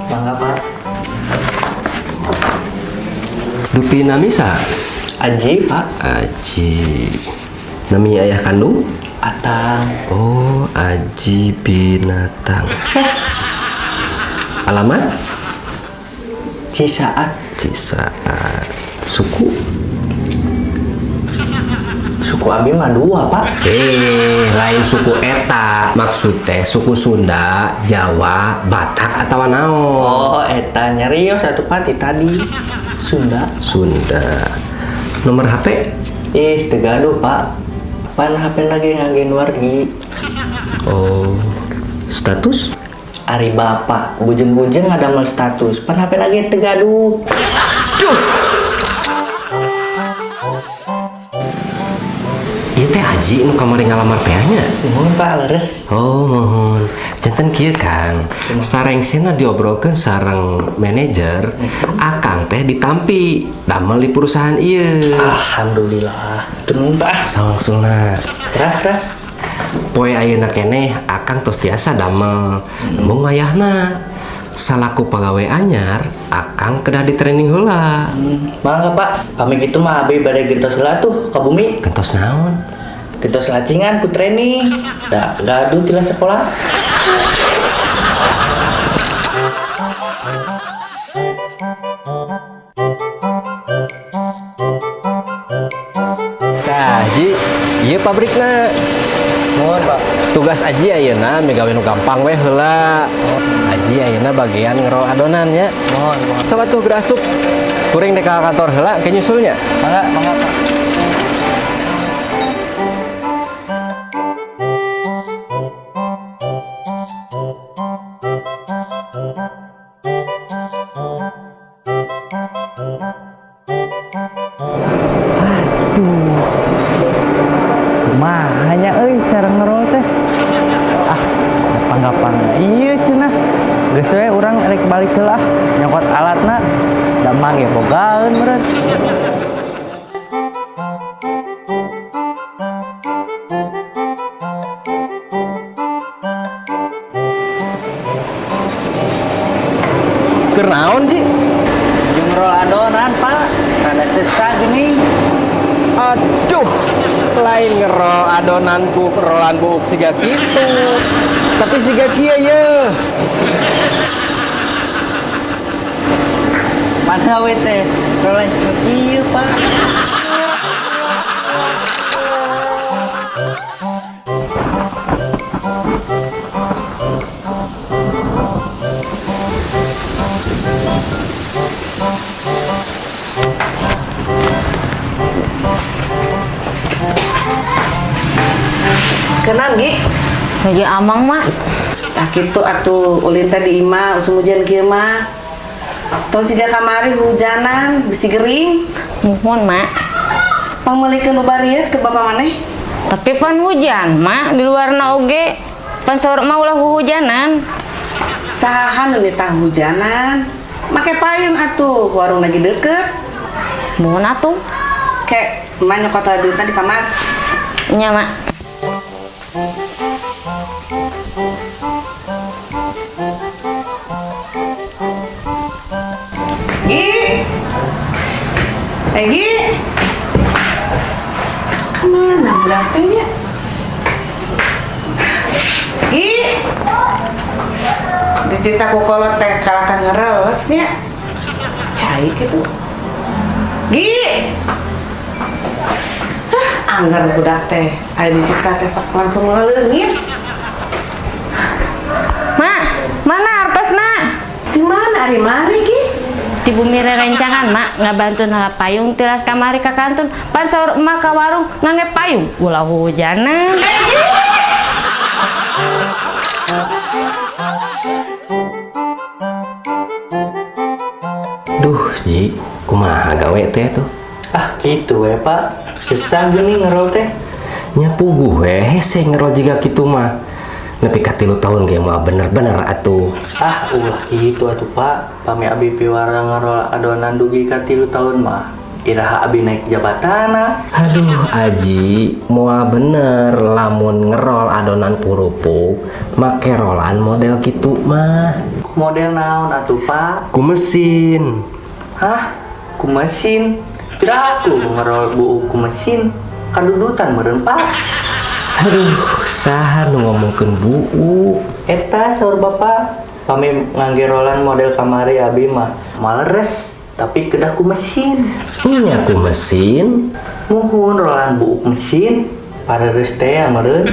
Mangga Pak. Dupi namisa? Aji Pak. Aji. Nami ayah kandung? Atang. Oh, Aji Binatang. Alamat? Cisaat. Cisaat. Suku? Suku abi mah dua Pak. Lain suku eta. Maksud teh suku Sunda, Jawa, Batak atau naon? Oh eta nyarios satu pati tadi. Sunda. Sunda. Nomor HP? Tegaduh Pak. Pan HP lagi nganggein wargi. Oh, status? Ari bapak bujeng-bujeng ada mal status. Pan HP lagi tegaduh. Iya teh Aji nu kamari ngalamar tehnya. Mohon Pak leres. Oh, mohon. Janten kieu Kang. Sarengsina diobrolkeun sareng manajer, Akang teh ditampi damel di perusahaan ieu. Alhamdulillah. Tunun Pak. Sawangsulna. Keras. Poe ayeuna keneh Akang tos tiasa damel. Embung ayahna salaku pagawe anyar, Akang kedah di training heula. Mangga Pak. Kami gitu mah abi bade gentos heula tuh ka bumi. Gentos naon? Gentos lacingan ku training. Da gaduh tilah sekolah. Tah, Ji, ieu pabrikna. Mohon Pak. Tugas Aji ayeuna megawe nu gampang we heula. Aji ayeuna bagian ngero adonan nya. Mohon. Salat tuh gerasup. Kuring dek ka kantor heula ke nyusulnya. Mangga Pak. Hanya sareng ngerol teh. Gampang iya cenah. Geus we urang rek balik heula nyokot alatna. Da mah ge bogaeun meureun. Keur naon, Ji? Jeung rol adonan Pak. Rada sesah gini. Aduh, lain ngerol adonan ku rolan buuk siga kitu. Tapi siga kieu ye. Mana we teh? Rolan kieu Pak. Kenan Gi lagi amang mak tah kitu atuh ulin teh di imah usum hujan kieu mah tong siga kamari hujanan bisi gering mohon mak pameulikeun nu barieu ke bapak maneh tapi pan hujan mak di luar oge pan sore mah ulah hujanan saha nu tah hujanan make payung atuh warung lagi deket mohon atuh kek emak nyokot duitna di kamar nya mak Gi kemana budak teh nya Gi ditita ku kolot teh kalakan ngereles nya cai gitu Gi anggar budak teh aya ditita teh sok langsung ngaleungit mak mana artosna di mana ari mari Gi di bumi rerencangan mak ngabantu nala payung tilas kamari ka kantun pan saur emak ka warung ngangge payung ulah hujanan Duh, Ji, kumaha gawe teh tuh? Gitu we Pak. Sesah gini ngerol teh. Nyapu gue hese ngerol jiga kitu mah. Nepi ka 3 tahun ge mah bener-bener atuh. Ulah gitu atuh Pak. Pami abi piwara ngerol adonan dugi ka 3 tahun mah. iraha abi naik jabatana. Aduh, Aji, moal bener lamun ngerol adonan kerupuk, make rolan model gitu mah. Ku model naon atuh Pak? Ku mesin. Hah? Ku mesin? Kira aku ngerol buuk ku mesin. Kadudutan meureun Pak. Aduh, saha nu ngomongkeun buuk. Eta saur bapak pami ngangge rolan model kamari abi mah maleres tapi kedah ku mesin. Nya ku mesin. Muhun rolan buuk mesin pareres teh meureun.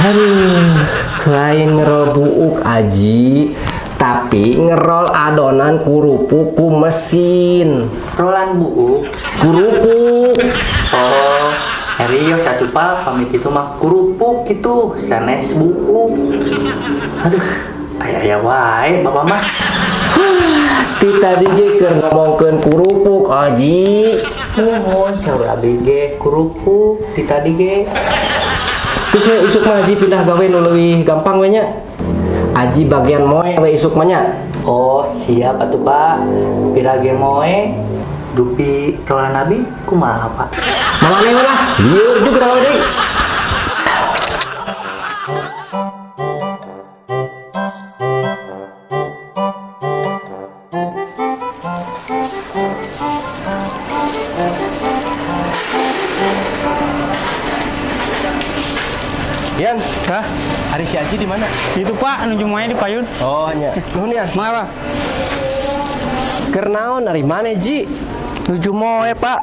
Aduh, lain ngerol buuk Aji, tapi ngerol adonan kerupuk ku mesin. Rolan buuk. Kerupuk. Oh, serius satu Pak pamit itu mah kerupuk gitu sanes buuk. Aduh, aya wae bapak mah. Ti tadi ge keur ngomongkeun kerupuk Aji. Muhun saur abi ge kerupuk di tadi ge. Terus we isuk mah Aji pindah gawe nu leuwih gampang we nya. Aji bagian moe we isuk mah nya. Oh, siap atuh Pak. Pirage moe dupi rolan abi kumaha Pak? Mamane we lah, lieur juga gawe deui. Yan, Hah? hari si Aji di mana? Itu Pak, nuju monya di payun. Oh, nya. Nuhun ya. Mangga, Pak. Keur naon dari mana Ji? Nuju moe Pak.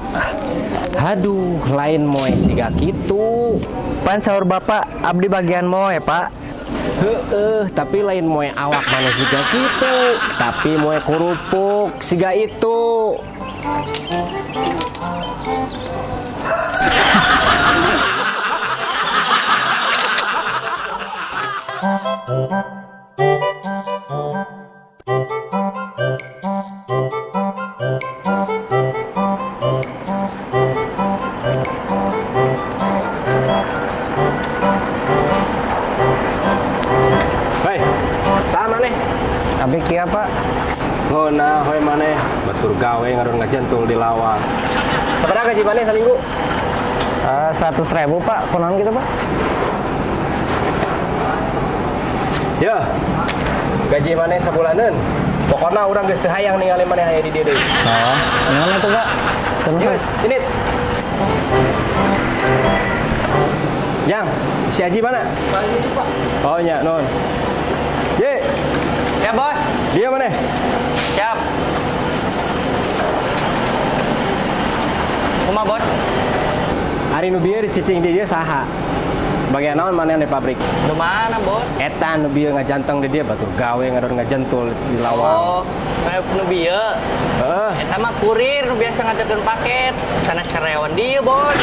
Aduh, lain moe siga kitu. Pan saur bapak abdi bagian moe Pak. Heeh, tapi lain moe awak mana siga kitu. Tapi moe kerupuk siga itu. Hei, sama nih. Abi kieu Pak. Ngona hoy maneh batur gawe ngaron ngajentul di lawang. Sabaraha gaji maneh saminggu? 100.000 Pak. Kunaon gitu Pak? Ya. Gaji maneh sabulaneun. Pokona urang geus teu hayang ningali maneh aya di dieu deui. Oh, naon atuh Pak? Yus, ini. Yang, si Aji mana? Pak. Oh nya, non. Ye. Ya bos. Dia mana? Siap. Kumaha bos? Hari nu bieu dicicing di dieu saha? Bagian naon maneh di pabrik? Di mana bos? Eta nu bieu ngajanteng di dieu batur gawe ngaron ngajentul di lawang. Oh, kayak nu bieu. Heeh. Eta mah kurir nu biasa ngajakeun paket. Sana karyawan dia bos.